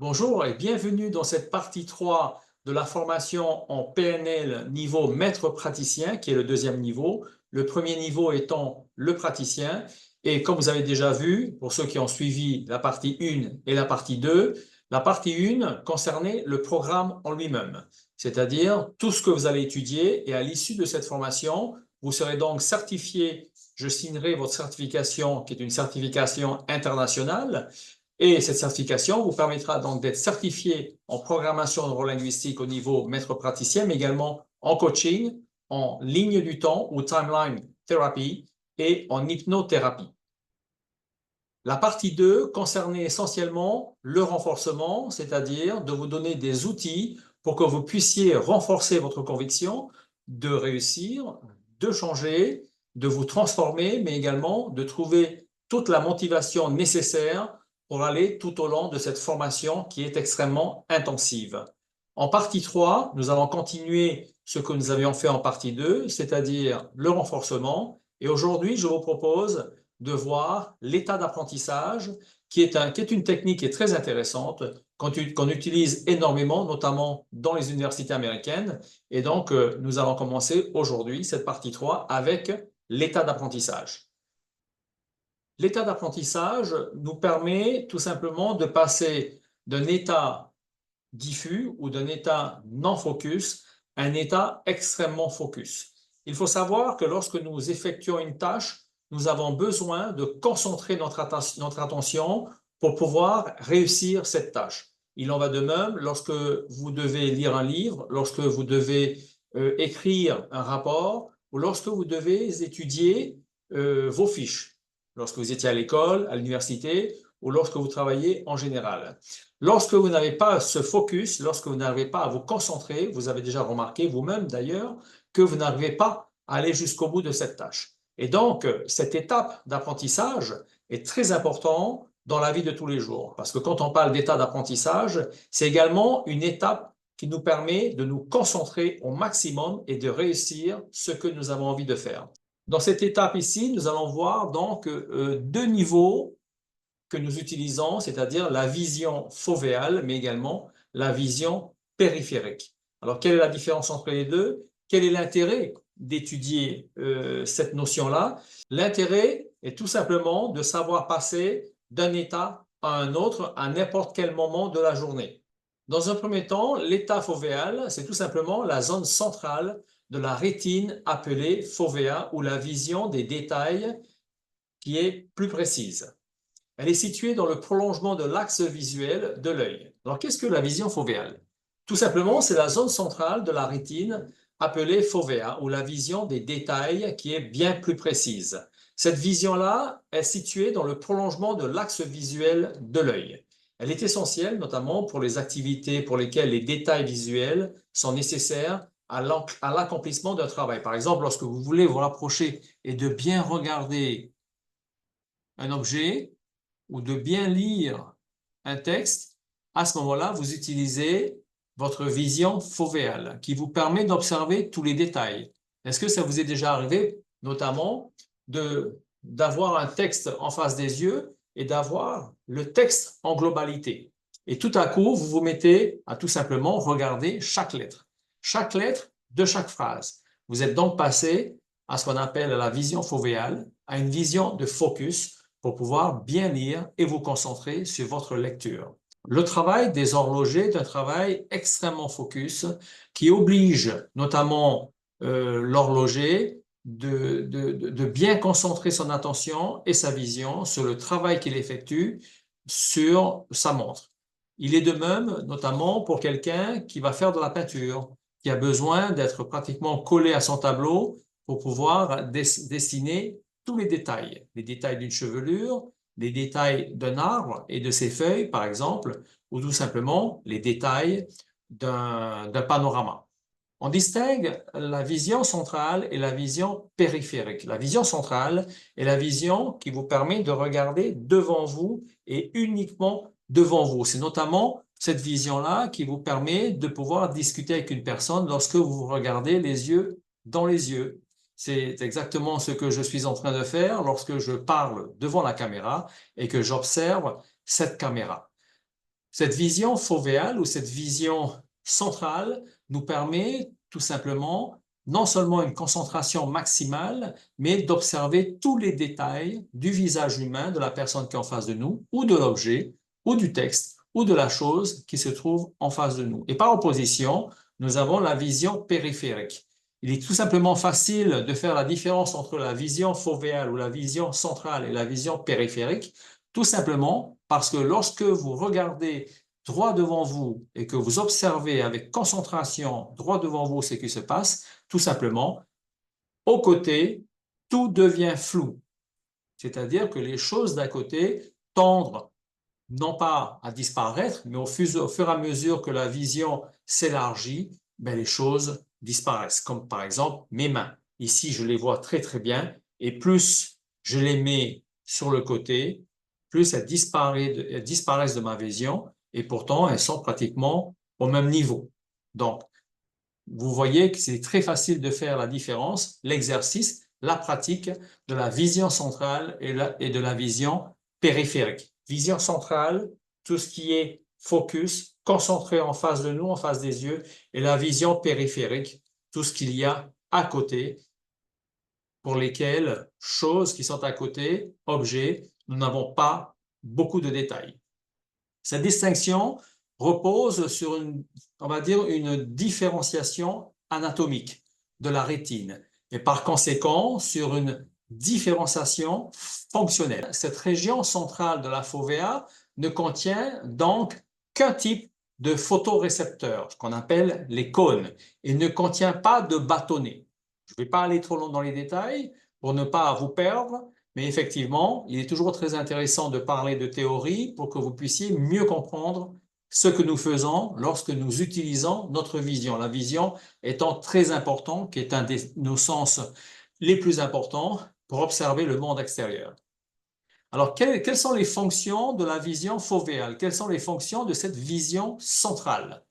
Bonjour et bienvenue dans cette partie 3 de la formation en PNL niveau maître praticien, qui est le deuxième niveau. Le premier niveau étant le praticien. Et comme vous avez déjà vu, pour ceux qui ont suivi la partie 1 et la partie 2, la partie 1 concernait le programme en lui-même, c'est-à-dire tout ce que vous allez étudier. Et à l'issue de cette formation, vous serez donc certifié. Je signerai votre certification, qui est une certification internationale. Et cette certification vous permettra donc d'être certifié en programmation neurolinguistique au niveau maître praticien, mais également en coaching, en ligne du temps ou timeline therapy et en hypnothérapie. La partie 2 concernait essentiellement le renforcement, c'est-à-dire de vous donner des outils pour que vous puissiez renforcer votre conviction, de réussir, de changer, de vous transformer, mais également de trouver toute la motivation nécessaire pour aller tout au long de cette formation qui est extrêmement intensive. En partie 3, nous allons continuer ce que nous avions fait en partie 2, c'est-à-dire le renforcement. Et aujourd'hui, je vous propose de voir l'état d'apprentissage, qui est une technique qui est très intéressante, qu'on utilise énormément, notamment dans les universités américaines. Et donc, nous allons commencer aujourd'hui cette partie 3 avec l'état d'apprentissage. L'état d'apprentissage nous permet tout simplement de passer d'un état diffus ou d'un état non focus à un état extrêmement focus. Il faut savoir que lorsque nous effectuons une tâche, nous avons besoin de concentrer notre attention pour pouvoir réussir cette tâche. Il en va de même lorsque vous devez lire un livre, lorsque vous devez écrire un rapport ou lorsque vous devez étudier vos fiches, lorsque vous étiez à l'école, à l'université ou lorsque vous travaillez en général. Lorsque vous n'avez pas ce focus, lorsque vous n'arrivez pas à vous concentrer, vous avez déjà remarqué vous-même d'ailleurs que vous n'arrivez pas à aller jusqu'au bout de cette tâche. Et donc, cette étape d'apprentissage est très importante dans la vie de tous les jours. Parce que quand on parle d'état d'apprentissage, c'est également une étape qui nous permet de nous concentrer au maximum et de réussir ce que nous avons envie de faire. Dans cette étape ici, nous allons voir donc deux niveaux que nous utilisons, c'est-à-dire la vision fovéale, mais également la vision périphérique. Alors, quelle est la différence entre les deux? Quel est l'intérêt d'étudier cette notion-là? L'intérêt est tout simplement de savoir passer d'un état à un autre à n'importe quel moment de la journée. Dans un premier temps, l'état fovéal, c'est tout simplement la zone centrale de la rétine appelée fovea ou la vision des détails qui est plus précise. Elle est située dans le prolongement de l'axe visuel de l'œil. Alors, qu'est-ce que la vision fovéale? Tout simplement, c'est la zone centrale de la rétine appelée fovea, ou la vision des détails qui est bien plus précise. Cette vision-là est située dans le prolongement de l'axe visuel de l'œil. Elle est essentielle, notamment pour les activités pour lesquelles les détails visuels sont nécessaires à l'accomplissement d'un travail. Par exemple, lorsque vous voulez vous rapprocher et de bien regarder un objet, ou de bien lire un texte, à ce moment-là, vous utilisez votre vision fovéale qui vous permet d'observer tous les détails. Est-ce que ça vous est déjà arrivé, notamment, d'avoir un texte en face des yeux et d'avoir le texte en globalité? Et tout à coup, vous vous mettez à tout simplement regarder chaque lettre de chaque phrase. Vous êtes donc passé à ce qu'on appelle la vision fovéale, à une vision de focus, pour pouvoir bien lire et vous concentrer sur votre lecture. Le travail des horlogers est un travail extrêmement focus qui oblige notamment l'horloger de bien concentrer son attention et sa vision sur le travail qu'il effectue sur sa montre. Il est de même notamment pour quelqu'un qui va faire de la peinture, qui a besoin d'être pratiquement collé à son tableau pour pouvoir dessiner tous les détails d'une chevelure, les détails d'un arbre et de ses feuilles, par exemple, ou tout simplement les détails d'un panorama. On distingue la vision centrale et la vision périphérique. La vision centrale est la vision qui vous permet de regarder devant vous et uniquement devant vous. C'est notamment cette vision-là qui vous permet de pouvoir discuter avec une personne lorsque vous vous regardez les yeux dans les yeux. C'est exactement ce que je suis en train de faire lorsque je parle devant la caméra et que j'observe cette caméra. Cette vision fovéale ou cette vision centrale nous permet tout simplement non seulement une concentration maximale, mais d'observer tous les détails du visage humain de la personne qui est en face de nous, ou de l'objet, ou du texte, ou de la chose qui se trouve en face de nous. Et par opposition, nous avons la vision périphérique. Il est tout simplement facile de faire la différence entre la vision fovéale ou la vision centrale et la vision périphérique, tout simplement parce que lorsque vous regardez droit devant vous et que vous observez avec concentration droit devant vous ce qui se passe, tout simplement, au côté, tout devient flou. C'est-à-dire que les choses d'à côté tendent non pas à disparaître, mais au fur et à mesure que la vision s'élargit, les choses disparaissent. Comme par exemple mes mains. Ici, je les vois très très bien et plus je les mets sur le côté, plus elles disparaissent de ma vision et pourtant elles sont pratiquement au même niveau. Donc, vous voyez que c'est très facile de faire la différence, l'exercice, la pratique de la vision centrale et de la vision périphérique. Vision centrale, tout ce qui est focus, concentré en face de nous, en face des yeux, et la vision périphérique, tout ce qu'il y a à côté, pour lesquelles choses qui sont à côté, objets, nous n'avons pas beaucoup de détails. Cette distinction repose sur on va dire, une différenciation anatomique de la rétine et par conséquent sur une différenciation fonctionnelle. Cette région centrale de la fovea ne contient donc qu'un type de photorécepteurs, ce qu'on appelle les cônes, et ne contient pas de bâtonnets. Je ne vais pas aller trop loin dans les détails pour ne pas vous perdre, mais effectivement, il est toujours très intéressant de parler de théorie pour que vous puissiez mieux comprendre ce que nous faisons lorsque nous utilisons notre vision. La vision étant très importante, qui est un de nos sens les plus importants pour observer le monde extérieur. Alors, quelles sont les fonctions de la vision fovéale? Quelles sont les fonctions de cette vision centrale?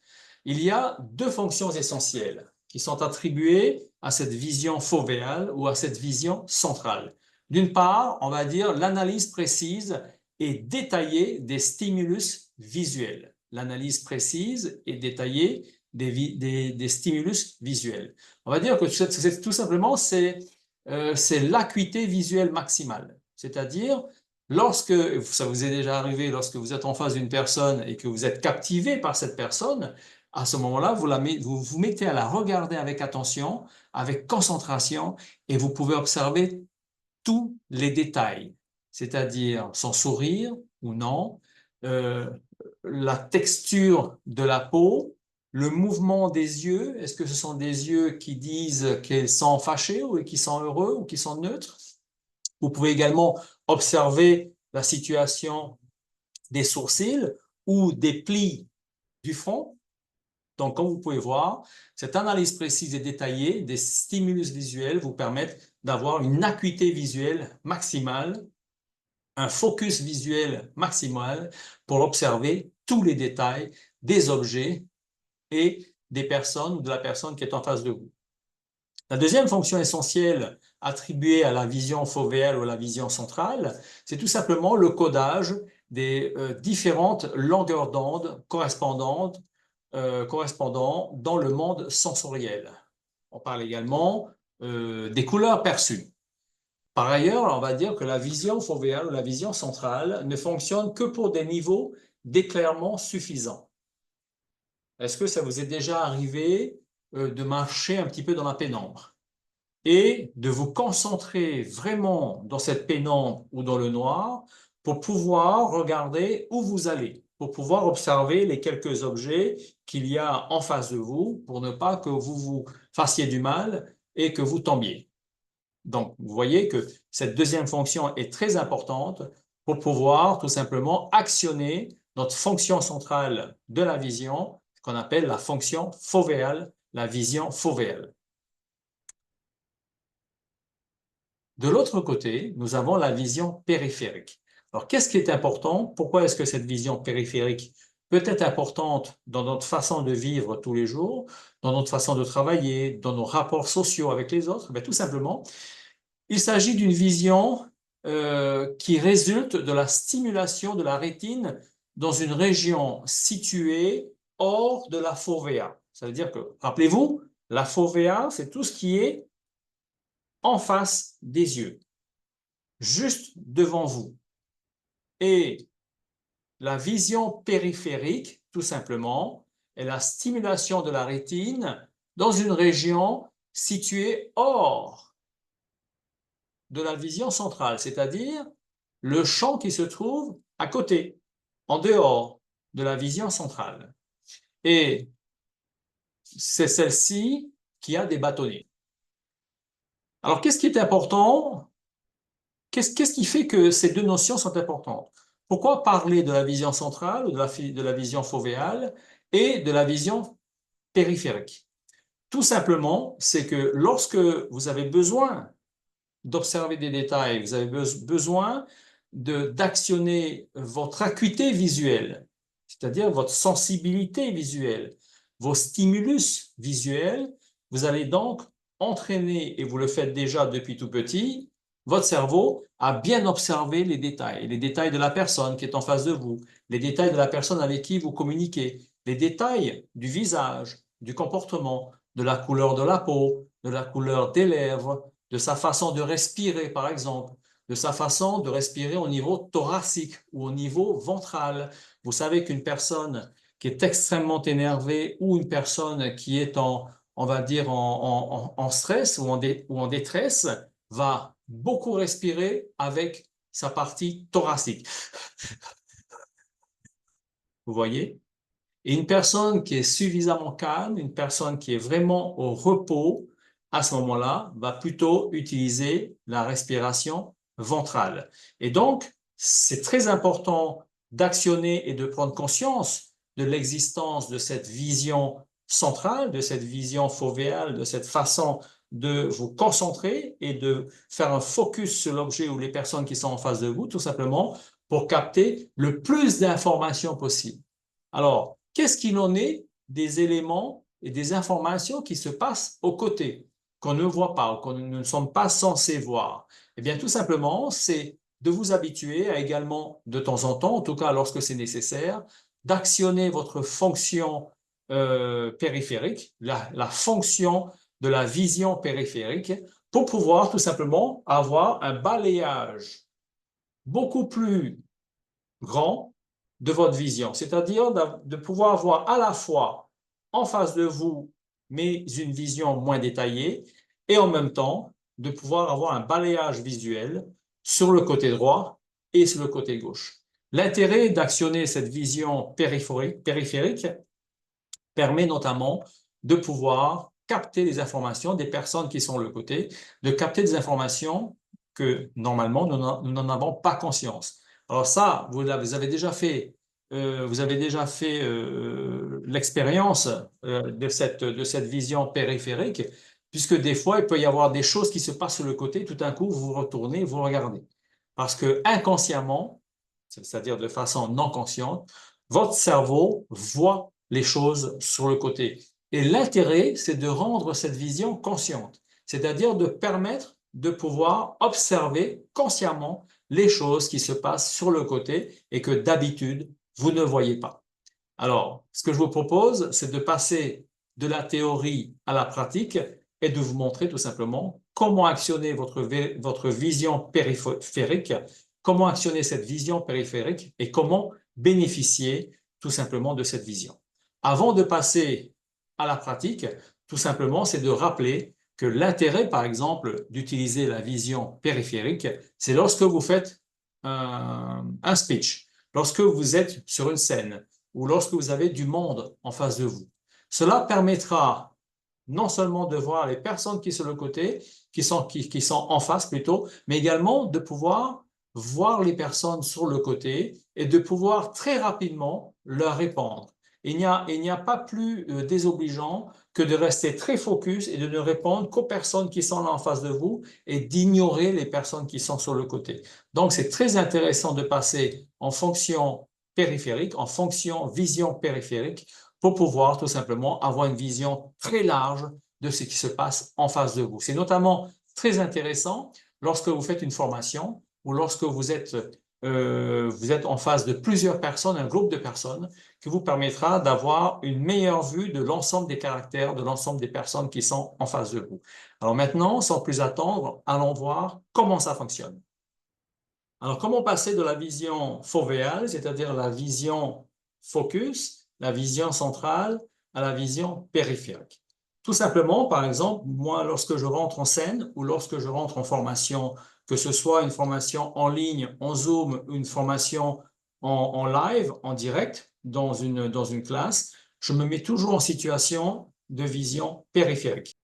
Il y a deux fonctions essentielles qui sont attribuées à cette vision fovéale ou à cette vision centrale. D'une part, on va dire l'analyse précise et détaillée des stimulus visuels. L'analyse précise et détaillée des stimulus visuels. On va dire que tout simplement, c'est l'acuité visuelle maximale. C'est-à-dire, lorsque, ça vous est déjà arrivé, lorsque vous êtes en face d'une personne et que vous êtes captivé par cette personne, à ce moment-là, vous vous mettez à la regarder avec attention, avec concentration, et vous pouvez observer tous les détails, c'est-à-dire son sourire ou non, la texture de la peau, le mouvement des yeux, est-ce que ce sont des yeux qui disent qu'ils sont fâchés ou qui sont heureux ou qui sont neutres? Vous pouvez également observer la situation des sourcils ou des plis du front. Donc, comme vous pouvez voir, cette analyse précise et détaillée des stimulus visuels vous permettent d'avoir une acuité visuelle maximale, un focus visuel maximal pour observer tous les détails des objets et des personnes ou de la personne qui est en face de vous. La deuxième fonction essentielle attribuée à la vision fovéale ou à la vision centrale, c'est tout simplement le codage des différentes longueurs d'onde correspondantes correspondant dans le monde sensoriel. On parle également des couleurs perçues. Par ailleurs, on va dire que la vision fovéale ou la vision centrale ne fonctionne que pour des niveaux d'éclairement suffisants. Est-ce que ça vous est déjà arrivé de marcher un petit peu dans la pénombre et de vous concentrer vraiment dans cette pénombre ou dans le noir pour pouvoir regarder où vous allez, pour pouvoir observer les quelques objets qu'il y a en face de vous pour ne pas que vous vous fassiez du mal et que vous tombiez. Donc, vous voyez que cette deuxième fonction est très importante pour pouvoir tout simplement actionner notre fonction centrale de la vision, qu'on appelle la fonction fovéale, la vision fovéale. De l'autre côté, nous avons la vision périphérique. Alors, qu'est-ce qui est important? Pourquoi est-ce que cette vision périphérique peut être importante dans notre façon de vivre tous les jours, dans notre façon de travailler, dans nos rapports sociaux avec les autres? Tout simplement, il s'agit d'une vision qui résulte de la stimulation de la rétine dans une région située hors de la fovea. Ça veut dire que, rappelez-vous, la fovea, c'est tout ce qui est en face des yeux, juste devant vous. Et la vision périphérique, tout simplement, est la stimulation de la rétine dans une région située hors de la vision centrale, c'est-à-dire le champ qui se trouve à côté, en dehors de la vision centrale. Et c'est celle-ci qui a des bâtonnets. Alors, qu'est-ce qui est important? Qu'est-ce qui fait que ces deux notions sont importantes? Pourquoi parler de la vision centrale, de la vision fovéale et de la vision périphérique? Tout simplement, c'est que lorsque vous avez besoin d'observer des détails, vous avez besoin d'actionner votre acuité visuelle, c'est-à-dire votre sensibilité visuelle, vos stimulus visuels, vous allez donc entraîner, et vous le faites déjà depuis tout petit, votre cerveau à bien observer les détails de la personne qui est en face de vous, les détails de la personne avec qui vous communiquez, les détails du visage, du comportement, de la couleur de la peau, de la couleur des lèvres, de sa façon de respirer, par exemple, de sa façon de respirer au niveau thoracique ou au niveau ventral. Vous savez qu'une personne qui est extrêmement énervée ou une personne qui est on va dire, en stress ou en détresse, va beaucoup respirer avec sa partie thoracique. Vous voyez? Et une personne qui est suffisamment calme, une personne qui est vraiment au repos, à ce moment-là, va plutôt utiliser la respiration ventrale. Et donc, c'est très important d'actionner et de prendre conscience de l'existence de cette vision centrale, de cette vision fovéale, de cette façon de vous concentrer et de faire un focus sur l'objet ou les personnes qui sont en face de vous, tout simplement pour capter le plus d'informations possible. Alors, qu'est-ce qu'il en est des éléments et des informations qui se passent aux côtés, qu'on ne voit pas ou qu'on ne sommes pas censés voir? Eh bien, tout simplement, c'est de vous habituer à également, de temps en temps, en tout cas lorsque c'est nécessaire, d'actionner votre fonction périphérique, la fonction de la vision périphérique, pour pouvoir tout simplement avoir un balayage beaucoup plus grand de votre vision, c'est-à-dire de pouvoir voir à la fois en face de vous, mais une vision moins détaillée, et en même temps de pouvoir avoir un balayage visuel sur le côté droit et sur le côté gauche. L'intérêt d'actionner cette vision périphérique permet notamment de pouvoir capter les informations des personnes qui sont de le côté, de capter des informations que normalement nous n'en avons pas conscience. Alors ça, vous avez déjà fait, l'expérience de cette vision périphérique, puisque des fois, il peut y avoir des choses qui se passent sur le côté, tout d'un coup, vous vous retournez, vous regardez. Parce que inconsciemment, c'est-à-dire de façon non consciente, votre cerveau voit les choses sur le côté. Et l'intérêt, c'est de rendre cette vision consciente, c'est-à-dire de permettre de pouvoir observer consciemment les choses qui se passent sur le côté et que d'habitude, vous ne voyez pas. Alors, ce que je vous propose, c'est de passer de la théorie à la pratique et de vous montrer tout simplement comment actionner votre vision périphérique, comment actionner cette vision périphérique et comment bénéficier tout simplement de cette vision. Avant de passer à la pratique, tout simplement, c'est de rappeler que l'intérêt, par exemple, d'utiliser la vision périphérique, c'est lorsque vous faites un speech, lorsque vous êtes sur une scène ou lorsque vous avez du monde en face de vous. Cela permettra non seulement de voir les personnes qui sont sur le côté, qui sont en face plutôt, mais également de pouvoir voir les personnes sur le côté et de pouvoir très rapidement leur répondre. Il n'y a pas plus désobligeant que de rester très focus et de ne répondre qu'aux personnes qui sont là en face de vous et d'ignorer les personnes qui sont sur le côté. Donc, c'est très intéressant de passer en fonction périphérique, en fonction vision périphérique, pour pouvoir tout simplement avoir une vision très large de ce qui se passe en face de vous. C'est notamment très intéressant lorsque vous faites une formation ou lorsque vous êtes vous êtes en face de plusieurs personnes, un groupe de personnes, qui vous permettra d'avoir une meilleure vue de l'ensemble des caractères, de l'ensemble des personnes qui sont en face de vous. Alors maintenant, sans plus attendre, allons voir comment ça fonctionne. Alors, comment passer de la vision fovéale, c'est-à-dire la vision focus, la vision centrale, à la vision périphérique? Tout simplement, par exemple, moi, lorsque je rentre en scène ou lorsque je rentre en formation, que ce soit une formation en ligne, en Zoom, une formation en live, en direct, dans une classe, je me mets toujours en situation de vision périphérique.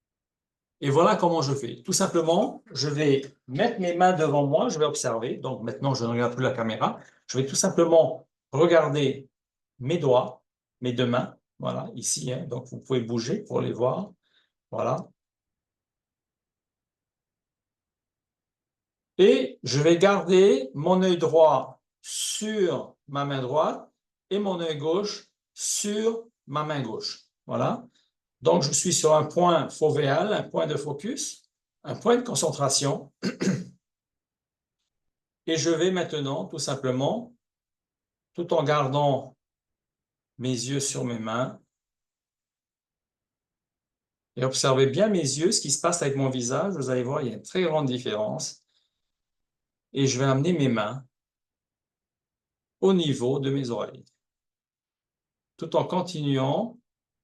Et voilà comment je fais. Tout simplement, je vais mettre mes mains devant moi, je vais observer. Donc maintenant, je ne regarde plus la caméra. Je vais tout simplement regarder mes doigts, mes deux mains. Voilà, ici. Hein. Donc vous pouvez bouger pour les voir. Voilà. Et je vais garder mon œil droit sur ma main droite et mon œil gauche sur ma main gauche. Voilà. Donc je suis sur un point fovéal, un point de focus, un point de concentration. Et je vais maintenant, tout simplement, tout en gardant mes yeux sur mes mains, et observez bien mes yeux, ce qui se passe avec mon visage. Vous allez voir, il y a une très grande différence. Et je vais amener mes mains au niveau de mes oreilles, tout en continuant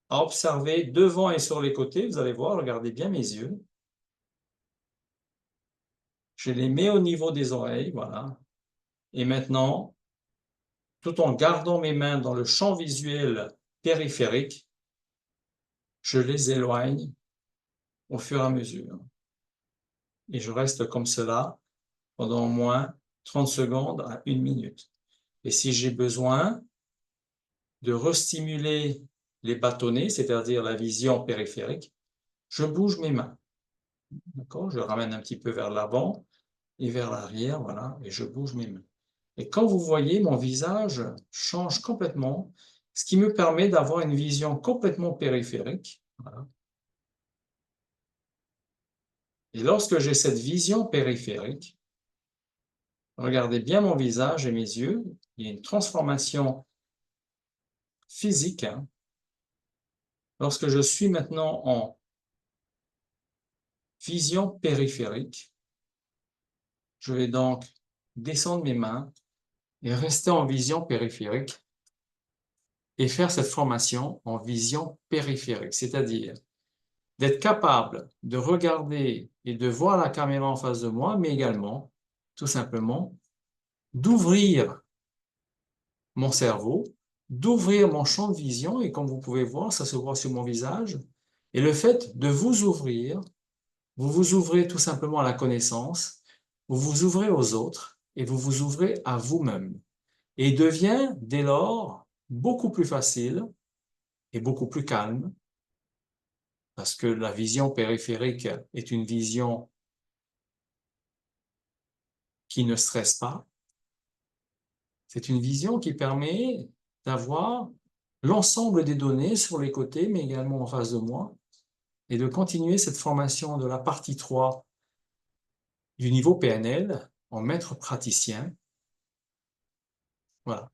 à observer devant et sur les côtés. Vous allez voir, regardez bien mes yeux. Je les mets au niveau des oreilles, voilà. Et maintenant, tout en gardant mes mains dans le champ visuel périphérique, je les éloigne au fur et à mesure. Et je reste comme cela pendant au moins 30 secondes à 1 minute. Et si j'ai besoin de restimuler les bâtonnets, c'est-à-dire la vision périphérique, je bouge mes mains. D'accord? Je ramène un petit peu vers l'avant et vers l'arrière, voilà, et je bouge mes mains. Et quand vous voyez, mon visage change complètement, ce qui me permet d'avoir une vision complètement périphérique. Voilà. Et lorsque j'ai cette vision périphérique, regardez bien mon visage et mes yeux, il y a une transformation physique. Hein. Lorsque je suis maintenant en vision périphérique, je vais donc descendre mes mains et rester en vision périphérique et faire cette formation en vision périphérique, c'est-à-dire d'être capable de regarder et de voir la caméra en face de moi, mais également, tout simplement, d'ouvrir mon cerveau, d'ouvrir mon champ de vision, et comme vous pouvez voir, ça se voit sur mon visage, et le fait de vous ouvrir, vous vous ouvrez tout simplement à la connaissance, vous vous ouvrez aux autres, et vous vous ouvrez à vous-même. Et il devient, dès lors, beaucoup plus facile et beaucoup plus calme, parce que la vision périphérique est une vision qui ne stresse pas. C'est une vision qui permet d'avoir l'ensemble des données sur les côtés, mais également en face de moi, et de continuer cette formation de la partie 3 du niveau PNL en maître praticien. Voilà.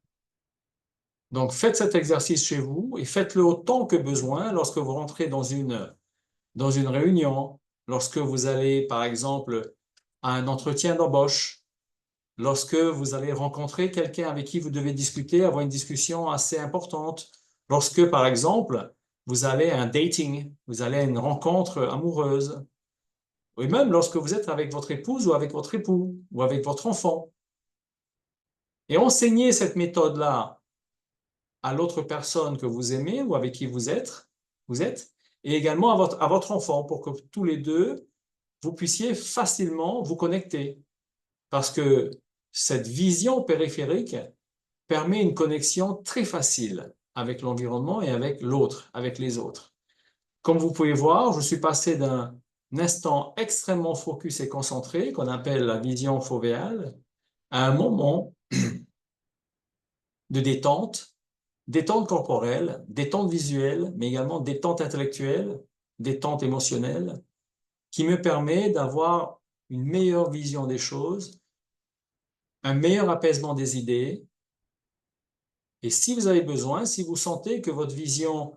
Donc, faites cet exercice chez vous et faites-le autant que besoin lorsque vous rentrez dans une réunion, lorsque vous allez, par exemple, à un entretien d'embauche, lorsque vous allez rencontrer quelqu'un avec qui vous devez discuter, avoir une discussion assez importante, lorsque, par exemple, vous allez à un dating, vous allez à une rencontre amoureuse, ou même lorsque vous êtes avec votre épouse ou avec votre époux ou avec votre enfant. Et enseignez cette méthode-là à l'autre personne que vous aimez ou avec qui vous êtes, et également à votre enfant pour que tous les deux, vous puissiez facilement vous connecter. Parce que cette vision périphérique permet une connexion très facile avec l'environnement et avec l'autre, avec les autres. Comme vous pouvez voir, je suis passé d'un instant extrêmement focus et concentré, qu'on appelle la vision fovéale, à un moment de détente, détente corporelle, détente visuelle, mais également détente intellectuelle, détente émotionnelle, qui me permet d'avoir une meilleure vision des choses un meilleur apaisement des idées. Et si vous avez besoin, si vous sentez que votre vision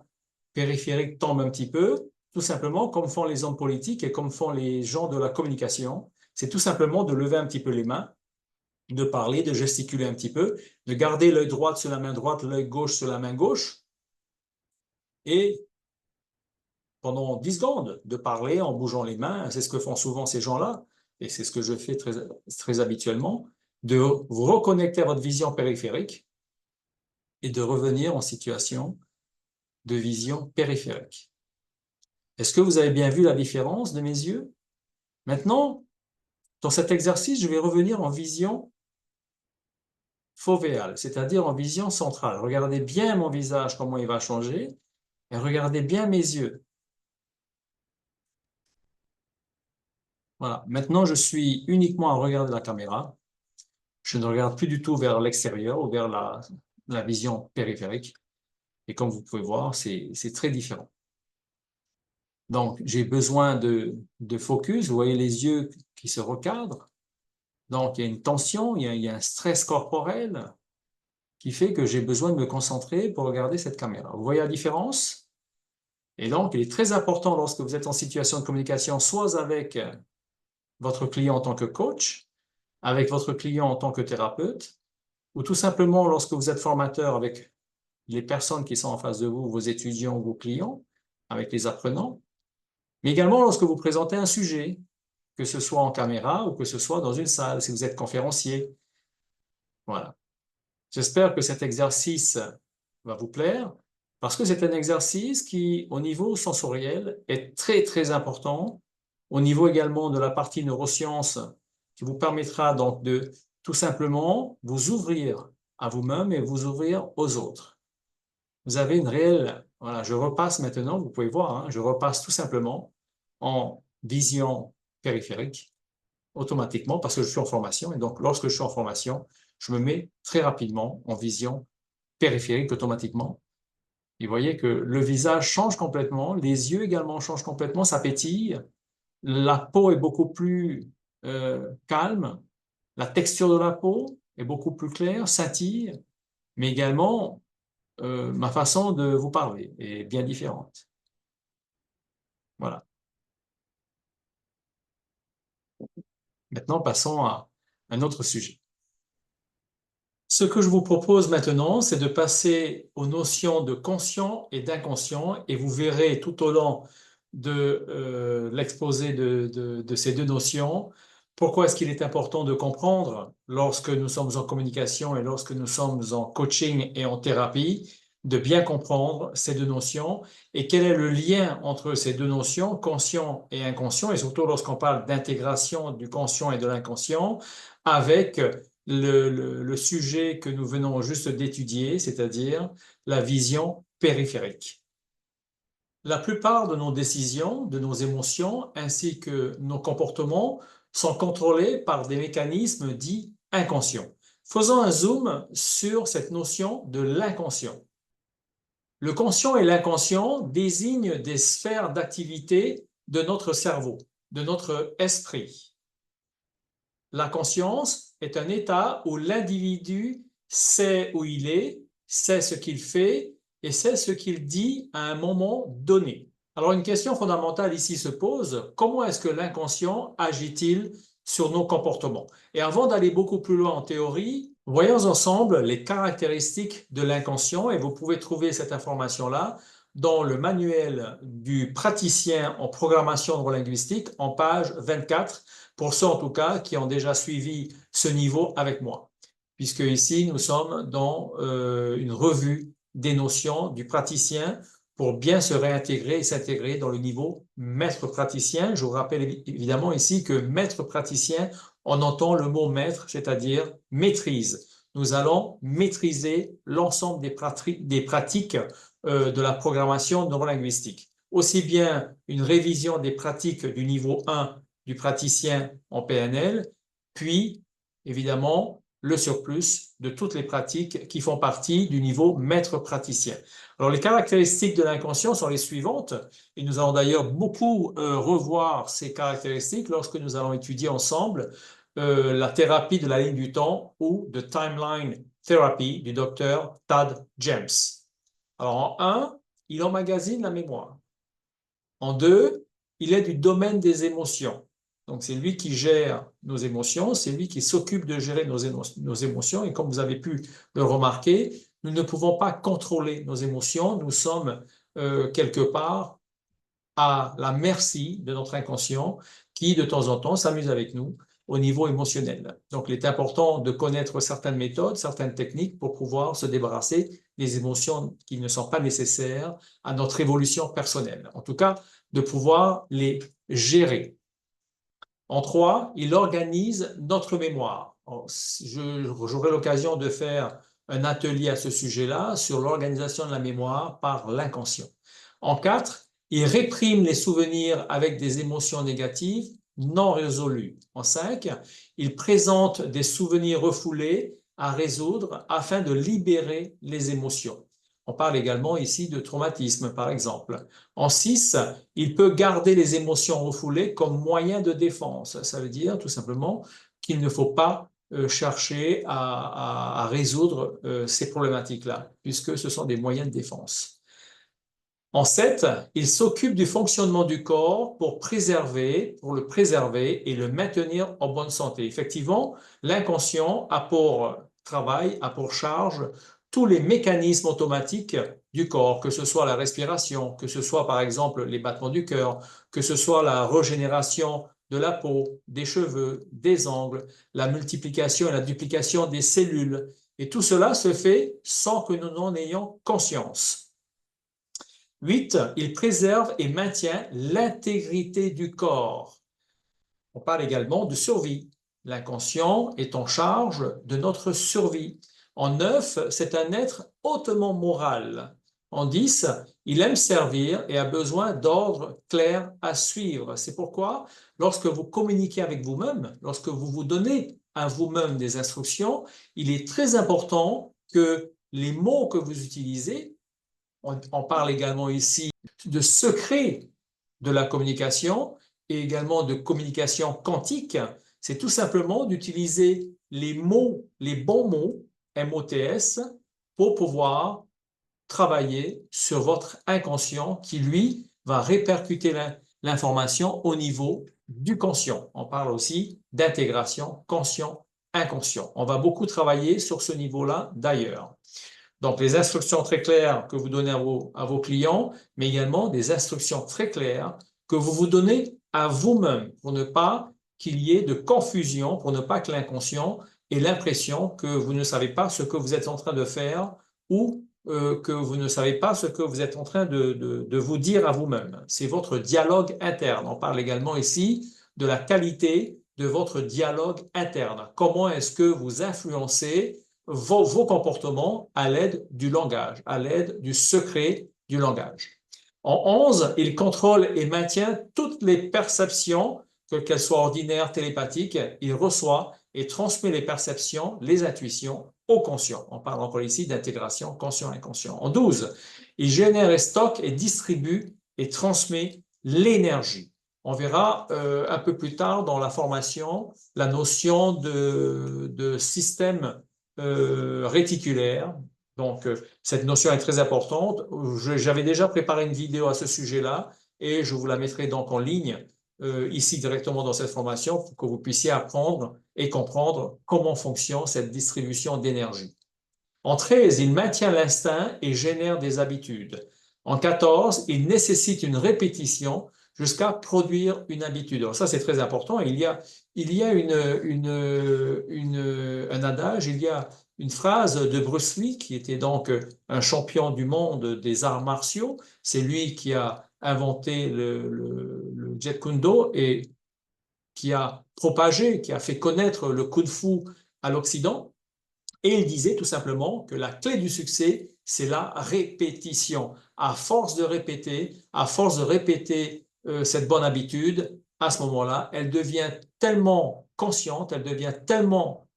périphérique tombe un petit peu, tout simplement, comme font les hommes politiques et comme font les gens de la communication, c'est tout simplement de lever un petit peu les mains, de parler, de gesticuler un petit peu, de garder l'œil droit sur la main droite, l'œil gauche sur la main gauche, et pendant 10 secondes, de parler en bougeant les mains, c'est ce que font souvent ces gens-là, et c'est ce que je fais très habituellement, de vous reconnecter à votre vision périphérique et de revenir en situation de vision périphérique. Est-ce que vous avez bien vu la différence de mes yeux? Maintenant, dans cet exercice, je vais revenir en vision fovéale, c'est-à-dire en vision centrale. Regardez bien mon visage, comment il va changer, et regardez bien mes yeux. Voilà. Maintenant, je suis uniquement à regarder la caméra. Je ne regarde plus du tout vers l'extérieur ou vers la vision périphérique. Et comme vous pouvez voir, c'est très différent. Donc, j'ai besoin de focus. Vous voyez les yeux qui se recadrent. Donc, il y a une tension, il y a un stress corporel qui fait que j'ai besoin de me concentrer pour regarder cette caméra. Vous voyez la différence? Et donc, il est très important lorsque vous êtes en situation de communication, soit avec votre client en tant que coach, avec votre client en tant que thérapeute, ou tout simplement lorsque vous êtes formateur avec les personnes qui sont en face de vous, vos étudiants ou vos clients, avec les apprenants, mais également lorsque vous présentez un sujet, que ce soit en caméra ou que ce soit dans une salle, si vous êtes conférencier. Voilà. J'espère que cet exercice va vous plaire, parce que c'est un exercice qui, au niveau sensoriel, est très, très important, au niveau également de la partie neurosciences, qui vous permettra donc de tout simplement vous ouvrir à vous-même et vous ouvrir aux autres. Vous avez une réelle... Voilà, je repasse maintenant, vous pouvez voir, hein, je repasse tout simplement en vision périphérique, automatiquement, parce que je suis en formation, et donc lorsque je suis en formation, je me mets très rapidement en vision périphérique automatiquement. Et vous voyez que le visage change complètement, les yeux également changent complètement, ça pétille, la peau est beaucoup plus calme, la texture de la peau est beaucoup plus claire, scintille, mais également ma façon de vous parler est bien différente. Voilà. Maintenant, passons à un autre sujet. Ce que je vous propose maintenant, c'est de passer aux notions de conscient et d'inconscient, et vous verrez tout au long de l'exposé de ces deux notions, pourquoi est-ce qu'il est important de comprendre lorsque nous sommes en communication et lorsque nous sommes en coaching et en thérapie, de bien comprendre ces deux notions et quel est le lien entre ces deux notions, conscient et inconscient, et surtout lorsqu'on parle d'intégration du conscient et de l'inconscient, avec le sujet que nous venons juste d'étudier, c'est-à-dire la vision périphérique. La plupart de nos décisions, de nos émotions, ainsi que nos comportements sont contrôlés par des mécanismes dits inconscients. Faisons un zoom sur cette notion de l'inconscient. Le conscient et l'inconscient désignent des sphères d'activité de notre cerveau, de notre esprit. La conscience est un état où l'individu sait où il est, sait ce qu'il fait et sait ce qu'il dit à un moment donné. Alors une question fondamentale ici se pose, comment est-ce que l'inconscient agit-il sur nos comportements? Et avant d'aller beaucoup plus loin en théorie, voyons ensemble les caractéristiques de l'inconscient, et vous pouvez trouver cette information-là dans le manuel du praticien en programmation neurolinguistique en page 24, pour ceux en tout cas qui ont déjà suivi ce niveau avec moi, puisque ici nous sommes dans une revue des notions du praticien pour bien se réintégrer et s'intégrer dans le niveau maître praticien. Je vous rappelle évidemment ici que maître praticien, on entend le mot maître, c'est-à-dire maîtrise. Nous allons maîtriser l'ensemble des pratiques de la programmation neurolinguistique. Aussi bien une révision des pratiques du niveau 1 du praticien en PNL, puis évidemment le surplus de toutes les pratiques qui font partie du niveau maître praticien. Alors les caractéristiques de l'inconscient sont les suivantes, et nous allons d'ailleurs beaucoup revoir ces caractéristiques lorsque nous allons étudier ensemble la thérapie de la ligne du temps ou de Timeline Therapy du docteur Tad James. Alors, en 1, il emmagasine la mémoire. En 2, il est du domaine des émotions. Donc, c'est lui qui gère nos émotions, c'est lui qui s'occupe de gérer nos émotions. Et comme vous avez pu le remarquer, nous ne pouvons pas contrôler nos émotions. Nous sommes quelque part à la merci de notre inconscient qui, de temps en temps, s'amuse avec nous au niveau émotionnel. Donc, il est important de connaître certaines méthodes, certaines techniques pour pouvoir se débarrasser des émotions qui ne sont pas nécessaires à notre évolution personnelle. En tout cas, de pouvoir les gérer. En 3, il organise notre mémoire. J'aurai l'occasion de faire un atelier à ce sujet-là sur l'organisation de la mémoire par l'inconscient. En 4, il réprime les souvenirs avec des émotions négatives non résolues. En 5, il présente des souvenirs refoulés à résoudre afin de libérer les émotions. On parle également ici de traumatisme, par exemple. En 6, il peut garder les émotions refoulées comme moyen de défense. Ça veut dire tout simplement qu'il ne faut pas chercher à résoudre ces problématiques-là, puisque ce sont des moyens de défense. En 7, il s'occupe du fonctionnement du corps pour le préserver et le maintenir en bonne santé. Effectivement, l'inconscient a pour travail, a pour charge tous les mécanismes automatiques du corps, que ce soit la respiration, que ce soit par exemple les battements du cœur, que ce soit la régénération de la peau, des cheveux, des ongles, la multiplication et la duplication des cellules. Et tout cela se fait sans que nous n'en ayons conscience. 8, il préserve et maintient l'intégrité du corps. On parle également de survie. L'inconscient est en charge de notre survie. En 9, c'est un être hautement moral. En 10, il aime servir et a besoin d'ordres clairs à suivre. C'est pourquoi, lorsque vous communiquez avec vous-même, lorsque vous vous donnez à vous-même des instructions, il est très important que les mots que vous utilisez, on parle également ici de secret de la communication et également de communication quantique, c'est tout simplement d'utiliser les mots, les bons mots, MOTS, pour pouvoir travailler sur votre inconscient qui, lui, va répercuter l'information au niveau du conscient. On parle aussi d'intégration conscient-inconscient. On va beaucoup travailler sur ce niveau-là d'ailleurs. Donc, les instructions très claires que vous donnez à vos clients, mais également des instructions très claires que vous vous donnez à vous-même pour ne pas qu'il y ait de confusion, pour ne pas que l'inconscient ait l'impression que vous ne savez pas ce que vous êtes en train de faire ou que vous ne savez pas ce que vous êtes en train de vous dire à vous-même. C'est votre dialogue interne. On parle également ici de la qualité de votre dialogue interne. Comment est-ce que vous influencez vos comportements à l'aide du langage, à l'aide du secret du langage. En 11, il contrôle et maintient toutes les perceptions, qu'elles soient ordinaires, télépathiques, il reçoit et transmet les perceptions, les intuitions au conscient. On parle encore ici d'intégration conscient-inconscient. En 12, il génère et stocke et distribue et transmet l'énergie. On verra un peu plus tard dans la formation la notion de système réticulaire. Donc, cette notion est très importante. J'avais déjà préparé une vidéo à ce sujet-là et je vous la mettrai donc en ligne ici directement dans cette formation pour que vous puissiez apprendre et comprendre comment fonctionne cette distribution d'énergie. En 13, il maintient l'instinct et génère des habitudes. En 14, il nécessite une répétition jusqu'à produire une habitude. Alors ça, c'est très important. Il y a un adage, il y a une phrase de Bruce Lee, qui était donc un champion du monde des arts martiaux. C'est lui qui a inventé le Jeet Kune Do et qui a propagé, qui a fait connaître le Kung Fu à l'Occident. Et il disait tout simplement que la clé du succès, c'est la répétition. À force de répéter cette bonne habitude, à ce moment-là, elle devient tellement consciente, elle devient tellement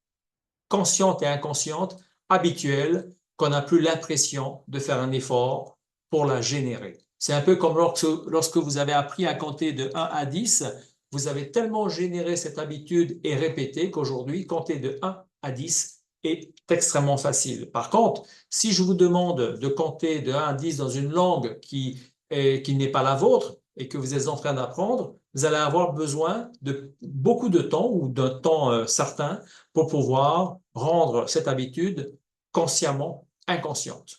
consciente et inconsciente, habituelle, qu'on n'a plus l'impression de faire un effort pour la générer. C'est un peu comme lorsque vous avez appris à compter de 1 à 10, vous avez tellement généré cette habitude et répété qu'aujourd'hui, compter de 1 à 10 est extrêmement facile. Par contre, si je vous demande de compter de 1 à 10 dans une langue qui n'est pas la vôtre et que vous êtes en train d'apprendre, vous allez avoir besoin de beaucoup de temps ou d'un temps certain pour pouvoir rendre cette habitude consciemment inconsciente.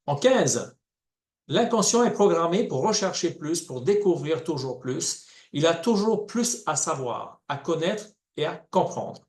En 15, l'inconscient est programmé pour rechercher plus, pour découvrir toujours plus. Il a toujours plus à savoir, à connaître et à comprendre.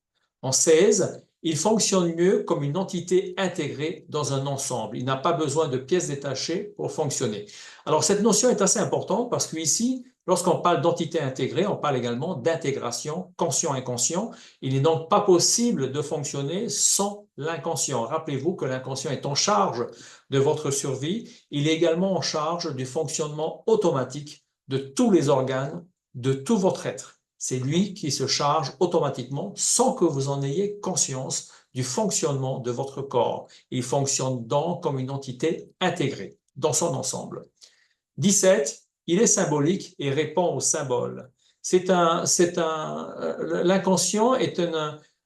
En 16, il fonctionne mieux comme une entité intégrée dans un ensemble. Il n'a pas besoin de pièces détachées pour fonctionner. Alors, cette notion est assez importante parce qu'ici, lorsqu'on parle d'entité intégrée, on parle également d'intégration conscient-inconscient. Il n'est donc pas possible de fonctionner sans l'inconscient. Rappelez-vous que l'inconscient est en charge de votre survie. Il est également en charge du fonctionnement automatique de tous les organes, de tout votre être. C'est lui qui se charge automatiquement, sans que vous en ayez conscience, du fonctionnement de votre corps. Il fonctionne donc comme une entité intégrée dans son ensemble. 17, il est symbolique et répond aux symboles. L'inconscient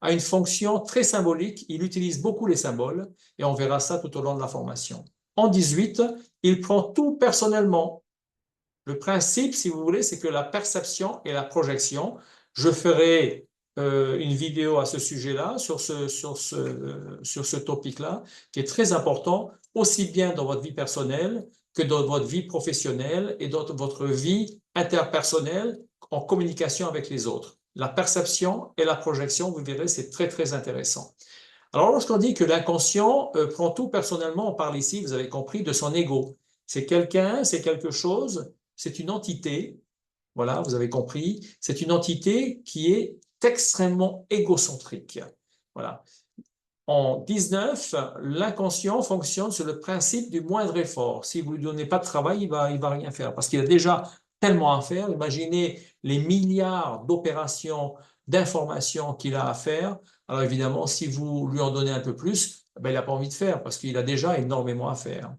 a une fonction très symbolique, il utilise beaucoup les symboles et on verra ça tout au long de la formation. En 18, il prend tout personnellement. Le principe, si vous voulez, c'est que la perception et la projection, je ferai une vidéo à ce sujet-là, sur ce topic-là, qui est très important, aussi bien dans votre vie personnelle que dans votre vie professionnelle et dans votre vie interpersonnelle en communication avec les autres. La perception et la projection, vous verrez, c'est très, très intéressant. Alors, lorsqu'on dit que l'inconscient prend tout personnellement, on parle ici, vous avez compris, de son ego. C'est quelqu'un, c'est quelque chose, c'est une entité, voilà, vous avez compris, c'est une entité qui est extrêmement égocentrique. Voilà. En 19, l'inconscient fonctionne sur le principe du moindre effort. Si vous ne lui donnez pas de travail, il va rien faire parce qu'il a déjà tellement à faire. Imaginez les milliards d'opérations, d'informations qu'il a à faire. Alors évidemment, si vous lui en donnez un peu plus, ben, il n'a pas envie de faire parce qu'il a déjà énormément à faire.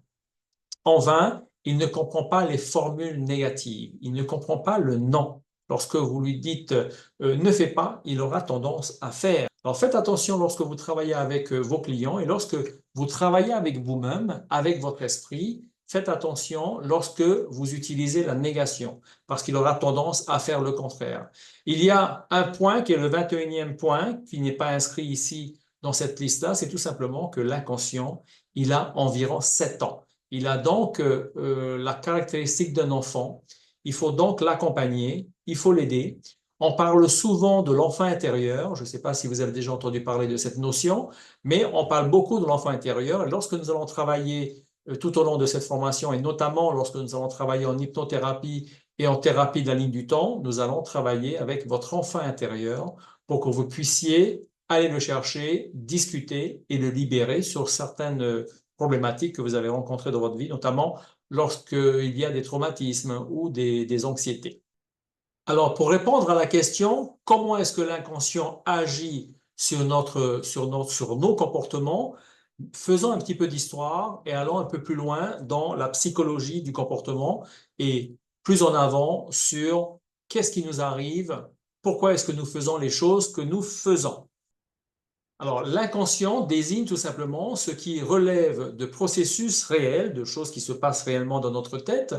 En 20, il ne comprend pas les formules négatives. Il ne comprend pas le non. Lorsque vous lui dites ne fais pas, il aura tendance à faire. Alors faites attention lorsque vous travaillez avec vos clients et lorsque vous travaillez avec vous-même, avec votre esprit, faites attention lorsque vous utilisez la négation, parce qu'il aura tendance à faire le contraire. Il y a un point qui est le 21e point, qui n'est pas inscrit ici dans cette liste-là, c'est tout simplement que l'inconscient, il a environ 7 ans. Il a donc la caractéristique d'un enfant. Il faut donc l'accompagner, il faut l'aider. On parle souvent de l'enfant intérieur. Je ne sais pas si vous avez déjà entendu parler de cette notion, mais on parle beaucoup de l'enfant intérieur. Et lorsque nous allons travailler tout au long de cette formation, et notamment lorsque nous allons travailler en hypnothérapie et en thérapie de la ligne du temps, nous allons travailler avec votre enfant intérieur pour que vous puissiez aller le chercher, discuter et le libérer sur certaines problématiques que vous avez rencontrées dans votre vie, notamment lorsqu'il y a des traumatismes ou des anxiétés. Alors, pour répondre à la question, comment est-ce que l'inconscient agit sur nos comportements, faisons un petit peu d'histoire et allons un peu plus loin dans la psychologie du comportement et plus en avant sur qu'est-ce qui nous arrive, pourquoi est-ce que nous faisons les choses que nous faisons. Alors, l'inconscient désigne tout simplement ce qui relève de processus réels, de choses qui se passent réellement dans notre tête,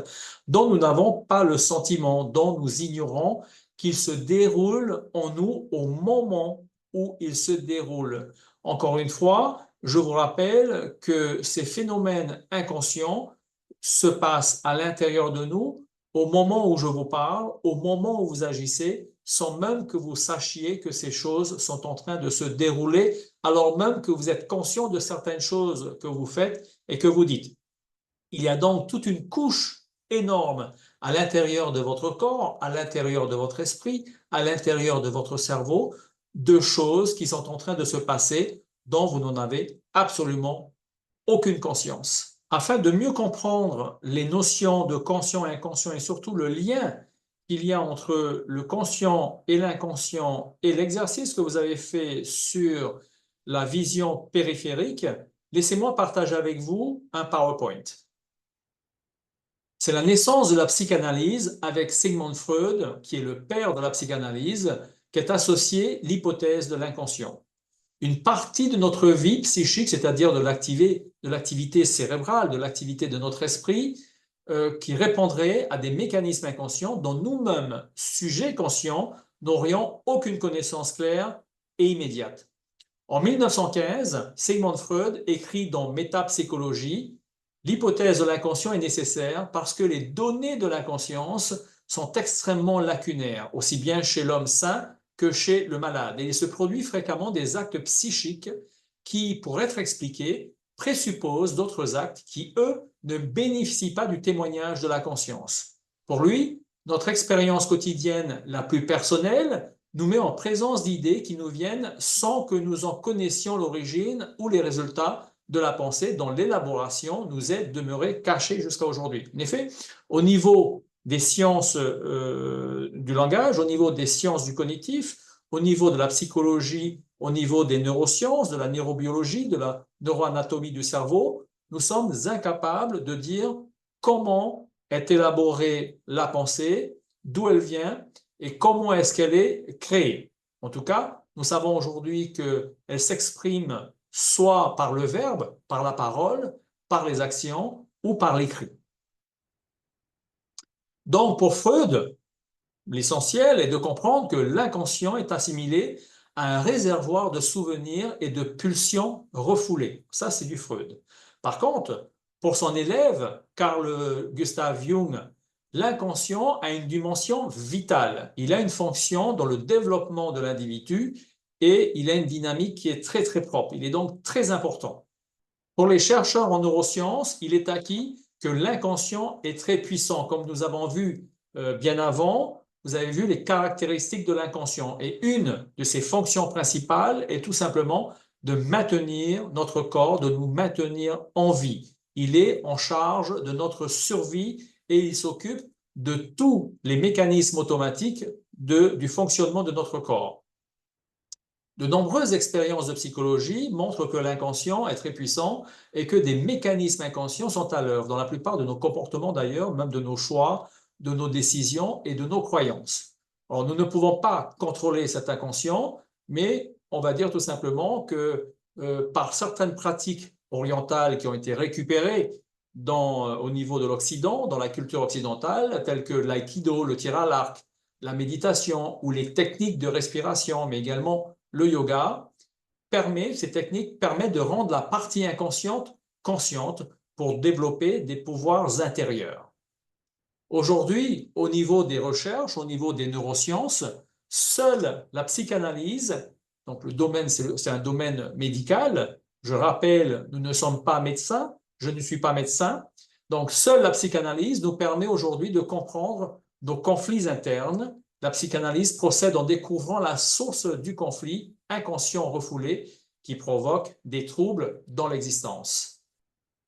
dont nous n'avons pas le sentiment, dont nous ignorons qu'ils se déroulent en nous au moment où ils se déroulent. Encore une fois, je vous rappelle que ces phénomènes inconscients se passent à l'intérieur de nous au moment où je vous parle, au moment où vous agissez, sans même que vous sachiez que ces choses sont en train de se dérouler, alors même que vous êtes conscient de certaines choses que vous faites et que vous dites. Il y a donc toute une couche énorme à l'intérieur de votre corps, à l'intérieur de votre esprit, à l'intérieur de votre cerveau, de choses qui sont en train de se passer dont vous n'en avez absolument aucune conscience. Afin de mieux comprendre les notions de conscient et inconscient et surtout le lien qu'il y a entre le conscient et l'inconscient et l'exercice que vous avez fait sur la vision périphérique, laissez-moi partager avec vous un PowerPoint. C'est la naissance de la psychanalyse avec Sigmund Freud, qui est le père de la psychanalyse, qu'est associée l'hypothèse de l'inconscient. Une partie de notre vie psychique, c'est-à-dire de l'activité cérébrale, de l'activité de notre esprit, qui répondrait à des mécanismes inconscients dont nous-mêmes, sujets conscients, n'aurions aucune connaissance claire et immédiate. En 1915, Sigmund Freud écrit dans Métapsychologie: l'hypothèse de l'inconscient est nécessaire parce que les données de l'inconscience sont extrêmement lacunaires, aussi bien chez l'homme sain que chez le malade. Et il se produit fréquemment des actes psychiques qui, pour être expliqués, présupposent d'autres actes qui, eux, ne bénéficient pas du témoignage de la conscience. Pour lui, notre expérience quotidienne la plus personnelle nous met en présence d'idées qui nous viennent sans que nous en connaissions l'origine ou les résultats de la pensée dont l'élaboration nous est demeurée cachée jusqu'à aujourd'hui. En effet, au niveau des sciences du langage, au niveau des sciences du cognitif, au niveau de la psychologie, au niveau des neurosciences, de la neurobiologie, de la neuroanatomie du cerveau, nous sommes incapables de dire comment est élaborée la pensée, d'où elle vient et comment est-ce qu'elle est créée. En tout cas, nous savons aujourd'hui qu'elle s'exprime soit par le verbe, par la parole, par les actions ou par l'écrit. Donc, pour Freud, l'essentiel est de comprendre que l'inconscient est assimilé à un réservoir de souvenirs et de pulsions refoulées. Ça, c'est du Freud. Par contre, pour son élève, Carl Gustav Jung, l'inconscient a une dimension vitale. Il a une fonction dans le développement de l'individu et il a une dynamique qui est très, très propre. Il est donc très important. Pour les chercheurs en neurosciences, il est acquis que l'inconscient est très puissant. Comme nous avons vu bien avant, vous avez vu les caractéristiques de l'inconscient. Et une de ses fonctions principales est tout simplement de maintenir notre corps, de nous maintenir en vie. Il est en charge de notre survie et il s'occupe de tous les mécanismes automatiques du fonctionnement de notre corps. De nombreuses expériences de psychologie montrent que l'inconscient est très puissant et que des mécanismes inconscients sont à l'œuvre dans la plupart de nos comportements d'ailleurs, même de nos choix, de nos décisions et de nos croyances. Alors, nous ne pouvons pas contrôler cet inconscient, mais on va dire tout simplement que par certaines pratiques orientales qui ont été récupérées au niveau de l'Occident, dans la culture occidentale, telles que l'aïkido, le tir à l'arc, la méditation ou les techniques de respiration, mais également le yoga, ces techniques permettent de rendre la partie inconsciente consciente pour développer des pouvoirs intérieurs. Aujourd'hui, au niveau des recherches, au niveau des neurosciences, seule la psychanalyse, donc le domaine, c'est un domaine médical, je rappelle, nous ne sommes pas médecins, je ne suis pas médecin, donc seule la psychanalyse nous permet aujourd'hui de comprendre nos conflits internes. La psychanalyse procède en découvrant la source du conflit inconscient refoulé qui provoque des troubles dans l'existence.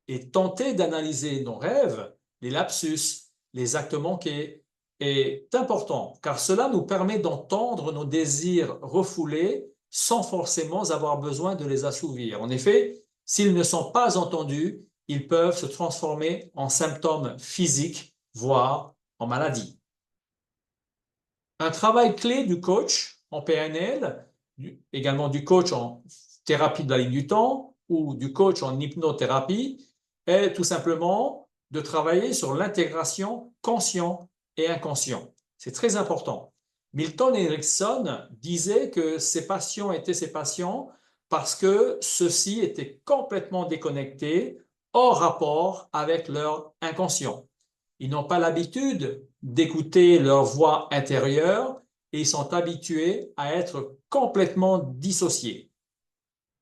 Et tenter d'analyser nos rêves, les lapsus, les actes manqués, est important, car cela nous permet d'entendre nos désirs refoulés sans forcément avoir besoin de les assouvir. En effet, s'ils ne sont pas entendus, ils peuvent se transformer en symptômes physiques, voire en maladies. Un travail clé du coach en PNL, également du coach en thérapie de la ligne du temps ou du coach en hypnothérapie, est tout simplement de travailler sur l'intégration conscient et inconscient. C'est très important. Milton Erickson disait que ses patients étaient ses patients parce que ceux-ci étaient complètement déconnectés, hors rapport avec leur inconscient. Ils n'ont pas l'habitude d'écouter leur voix intérieure et ils sont habitués à être complètement dissociés.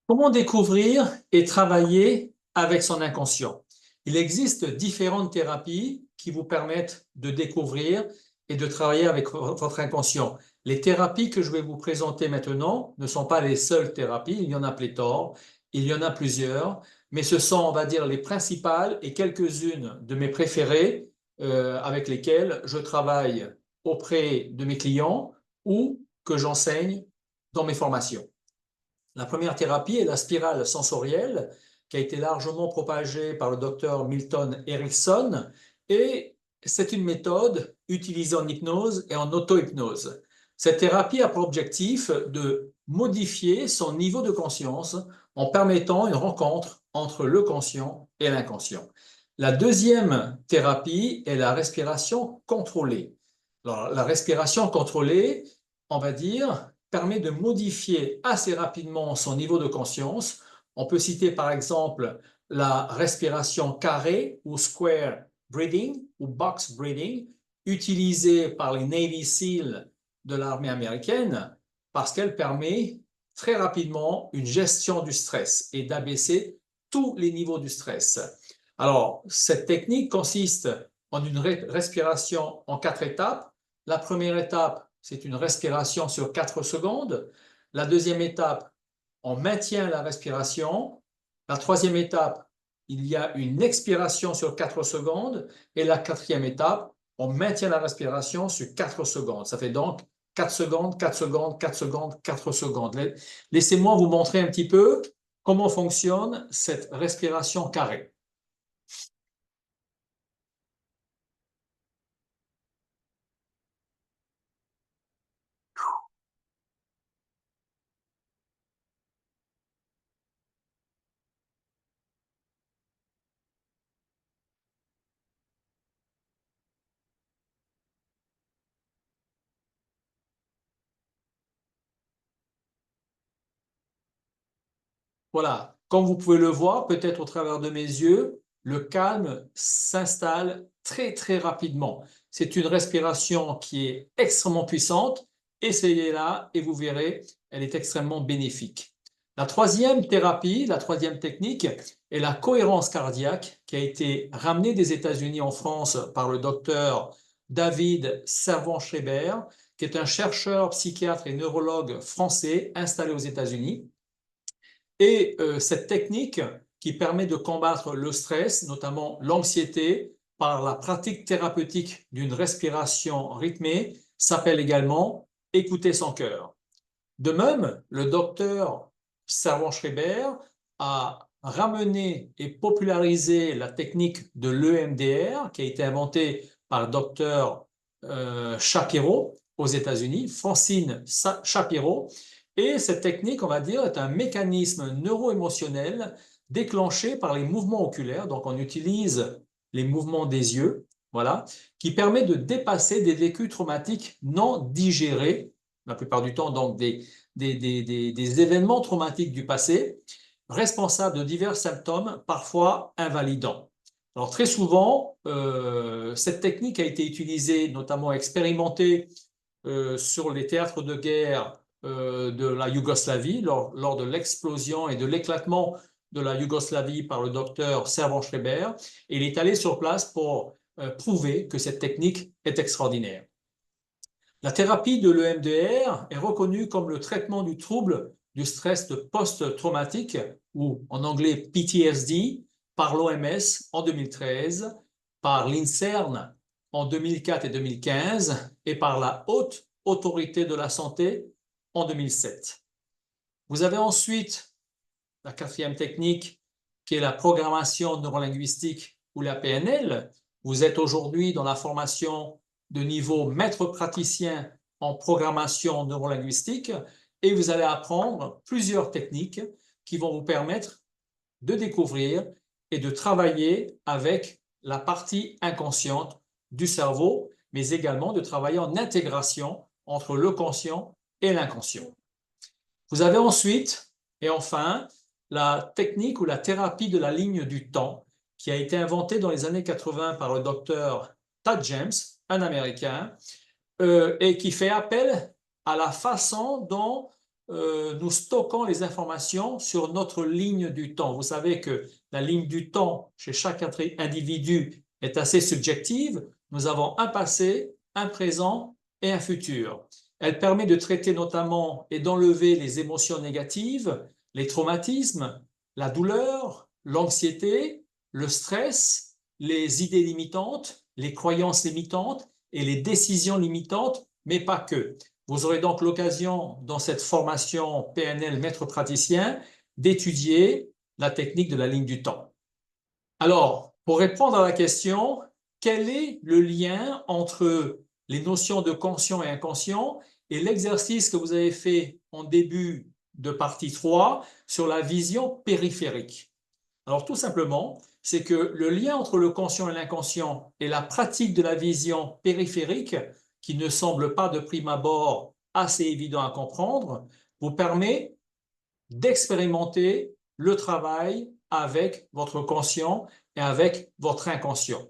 Comment découvrir et travailler avec son inconscient? Il existe différentes thérapies qui vous permettent de découvrir et de travailler avec votre inconscient. Les thérapies que je vais vous présenter maintenant ne sont pas les seules thérapies, il y en a pléthore, il y en a plusieurs, mais ce sont, on va dire, les principales et quelques-unes de mes préférées avec lesquelles je travaille auprès de mes clients ou que j'enseigne dans mes formations. La première thérapie est la spirale sensorielle, qui a été largement propagée par le docteur Milton Erickson et c'est une méthode utilisée en hypnose et en auto-hypnose. Cette thérapie a pour objectif de modifier son niveau de conscience en permettant une rencontre entre le conscient et l'inconscient. La deuxième thérapie est la respiration contrôlée. Alors, la respiration contrôlée, on va dire, permet de modifier assez rapidement son niveau de conscience. On peut citer par exemple la respiration carrée ou square breathing ou box breathing, utilisée par les Navy SEAL de l'armée américaine parce qu'elle permet très rapidement une gestion du stress et d'abaisser tous les niveaux du stress. Alors, cette technique consiste en une respiration en 4 étapes. La première étape, c'est une respiration sur 4 secondes. La deuxième étape, on maintient la respiration. La troisième étape, il y a une expiration sur 4 secondes. Et la quatrième étape, on maintient la respiration sur 4 secondes. Ça fait donc 4 secondes, 4 secondes, 4 secondes, 4 secondes. Laissez-moi vous montrer un petit peu comment fonctionne cette respiration carrée. Voilà, comme vous pouvez le voir, peut-être au travers de mes yeux, le calme s'installe très très rapidement. C'est une respiration qui est extrêmement puissante. Essayez-la et vous verrez, elle est extrêmement bénéfique. La troisième thérapie, la troisième technique est la cohérence cardiaque qui a été ramenée des États-Unis en France par le docteur David Servan-Schreiber, qui est un chercheur, psychiatre et neurologue français installé aux États-Unis. Et cette technique qui permet de combattre le stress, notamment l'anxiété, par la pratique thérapeutique d'une respiration rythmée, s'appelle également écouter son cœur. De même, le docteur Servan-Schreiber a ramené et popularisé la technique de l'EMDR qui a été inventée par le docteur Shapiro aux États-Unis, Francine Shapiro. Et cette technique, on va dire, est un mécanisme neuro-émotionnel déclenché par les mouvements oculaires. Donc, on utilise les mouvements des yeux, voilà, qui permet de dépasser des vécus traumatiques non digérés, la plupart du temps, donc des événements traumatiques du passé, responsables de divers symptômes, parfois invalidants. Alors, très souvent, cette technique a été utilisée, notamment expérimentée sur les théâtres de guerre de la Yougoslavie lors de l'explosion et de l'éclatement de la Yougoslavie par le docteur Servan-Schreiber. Et il est allé sur place pour prouver que cette technique est extraordinaire. La thérapie de l'EMDR est reconnue comme le traitement du trouble du stress post-traumatique, ou en anglais PTSD, par l'OMS en 2013, par l'INSERM en 2004 et 2015 et par la Haute Autorité de la Santé en 2007. Vous avez ensuite la quatrième technique qui est la programmation neurolinguistique ou la PNL. Vous êtes aujourd'hui dans la formation de niveau maître praticien en programmation neurolinguistique et vous allez apprendre plusieurs techniques qui vont vous permettre de découvrir et de travailler avec la partie inconsciente du cerveau, mais également de travailler en intégration entre le conscient et l'inconscient. Vous avez ensuite, et enfin, la technique ou la thérapie de la ligne du temps qui a été inventée dans les années 80 par le docteur Tad James, un Américain, et qui fait appel à la façon dont nous stockons les informations sur notre ligne du temps. Vous savez que la ligne du temps chez chaque individu est assez subjective. Nous avons un passé, un présent et un futur. Elle permet de traiter notamment et d'enlever les émotions négatives, les traumatismes, la douleur, l'anxiété, le stress, les idées limitantes, les croyances limitantes et les décisions limitantes, mais pas que. Vous aurez donc l'occasion, dans cette formation PNL maître praticien, d'étudier la technique de la ligne du temps. Alors, pour répondre à la question, quel est le lien entre les notions de conscient et inconscient et l'exercice que vous avez fait en début de partie 3 sur la vision périphérique. Alors tout simplement, c'est que le lien entre le conscient et l'inconscient et la pratique de la vision périphérique, qui ne semble pas de prime abord assez évident à comprendre, vous permet d'expérimenter le travail avec votre conscient et avec votre inconscient.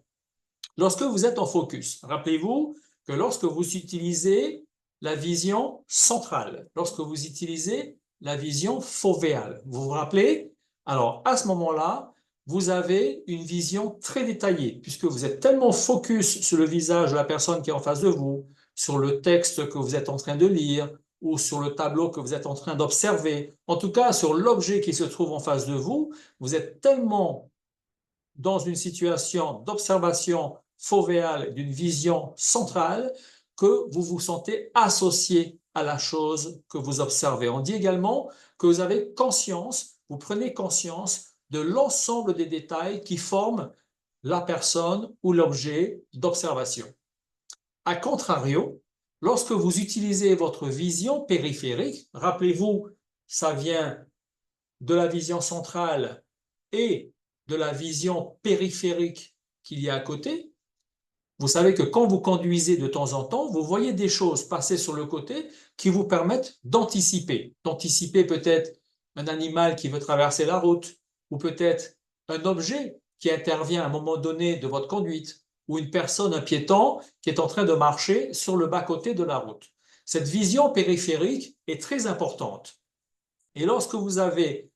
Lorsque vous êtes en focus, rappelez-vous que lorsque vous utilisez la vision centrale, lorsque vous utilisez la vision fovéale, vous vous rappelez? Alors, à ce moment-là, vous avez une vision très détaillée, puisque vous êtes tellement focus sur le visage de la personne qui est en face de vous, sur le texte que vous êtes en train de lire, ou sur le tableau que vous êtes en train d'observer, en tout cas sur l'objet qui se trouve en face de vous, vous êtes tellement dans une situation d'observation fovéale, d'une vision centrale, que vous vous sentez associé à la chose que vous observez. On dit également que vous avez conscience, vous prenez conscience de l'ensemble des détails qui forment la personne ou l'objet d'observation. A contrario, lorsque vous utilisez votre vision périphérique, rappelez-vous, ça vient de la vision centrale et de la vision périphérique qu'il y a à côté. Vous savez que quand vous conduisez de temps en temps, vous voyez des choses passer sur le côté qui vous permettent d'anticiper. D'anticiper peut-être un animal qui veut traverser la route, ou peut-être un objet qui intervient à un moment donné de votre conduite, ou une personne, un piéton, qui est en train de marcher sur le bas-côté de la route. Cette vision périphérique est très importante. Et lorsque vous avez,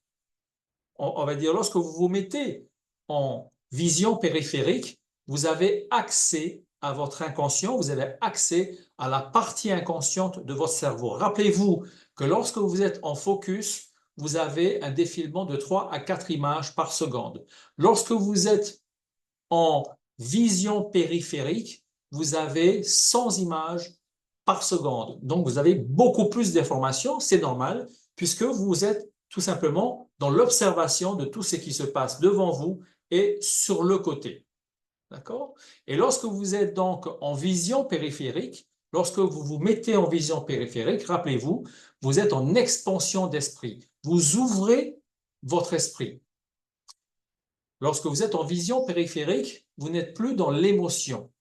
on va dire, lorsque vous vous mettez en vision périphérique, vous avez accès à votre inconscient, vous avez accès à la partie inconsciente de votre cerveau. Rappelez-vous que lorsque vous êtes en focus, vous avez un défilement de 3 à 4 images par seconde. Lorsque vous êtes en vision périphérique, vous avez 100 images par seconde. Donc, vous avez beaucoup plus d'informations, c'est normal, puisque vous êtes tout simplement dans l'observation de tout ce qui se passe devant vous et sur le côté. D'accord? Et lorsque vous êtes donc en vision périphérique, lorsque vous vous mettez en vision périphérique, rappelez-vous, vous êtes en expansion d'esprit. Vous ouvrez votre esprit. Lorsque vous êtes en vision périphérique, vous n'êtes plus dans l'émotion.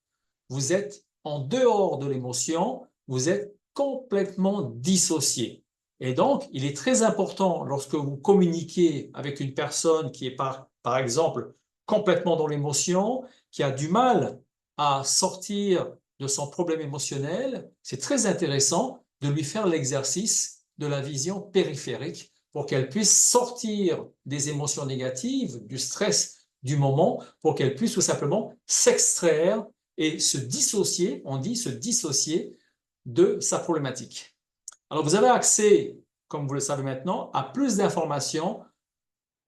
Vous êtes en dehors de l'émotion, vous êtes complètement dissocié. Et donc, il est très important lorsque vous communiquez avec une personne qui est par exemple complètement dans l'émotion, qui a du mal à sortir de son problème émotionnel, c'est très intéressant de lui faire l'exercice de la vision périphérique pour qu'elle puisse sortir des émotions négatives, du stress du moment, pour qu'elle puisse tout simplement s'extraire et se dissocier, on dit se dissocier de sa problématique. Alors vous avez accès, comme vous le savez maintenant, à plus d'informations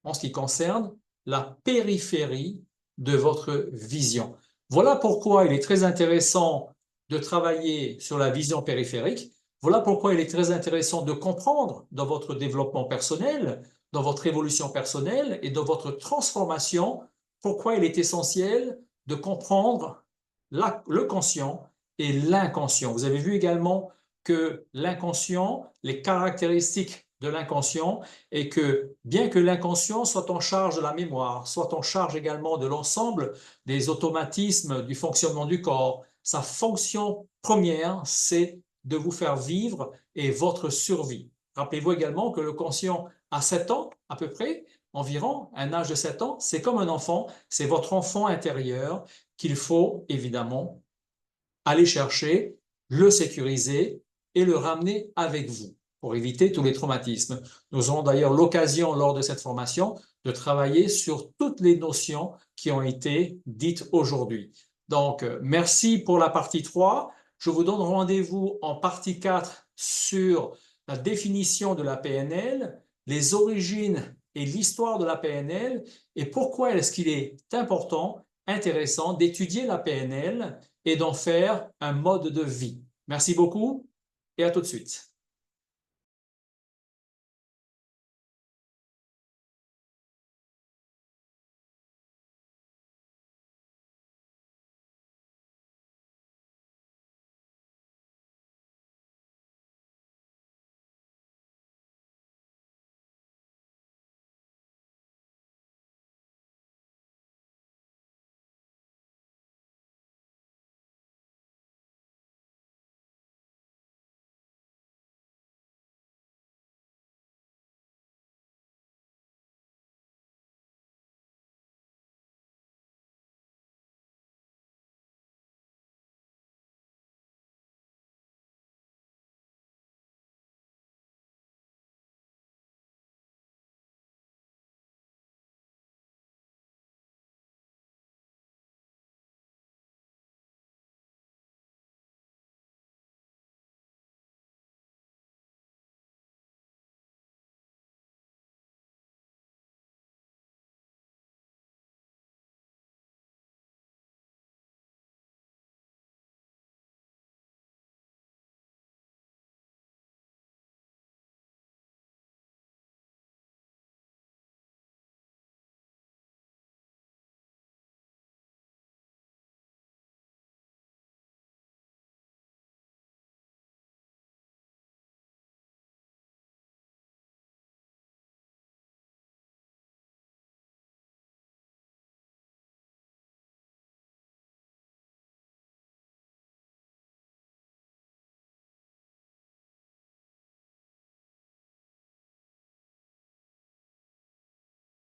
en ce qui concerne la périphérie de votre vision. Voilà pourquoi il est très intéressant de travailler sur la vision périphérique. Voilà pourquoi il est très intéressant de comprendre dans votre développement personnel, dans votre évolution personnelle et dans votre transformation, pourquoi il est essentiel de comprendre le conscient et l'inconscient. Vous avez vu également que l'inconscient, les caractéristiques de l'inconscient, et que bien que l'inconscient soit en charge de la mémoire, soit en charge également de l'ensemble des automatismes du fonctionnement du corps, sa fonction première, c'est de vous faire vivre et votre survie. Rappelez-vous également que le conscient a 7 ans à peu près, environ, un âge de 7 ans, c'est comme un enfant, c'est votre enfant intérieur qu'il faut évidemment aller chercher, le sécuriser et le ramener avec vous pour éviter tous les traumatismes. Nous aurons d'ailleurs l'occasion lors de cette formation de travailler sur toutes les notions qui ont été dites aujourd'hui. Donc, merci pour la partie 3. Je vous donne rendez-vous en partie 4 sur la définition de la PNL, les origines et l'histoire de la PNL et pourquoi est-ce qu'il est important, intéressant d'étudier la PNL et d'en faire un mode de vie. Merci beaucoup et à tout de suite.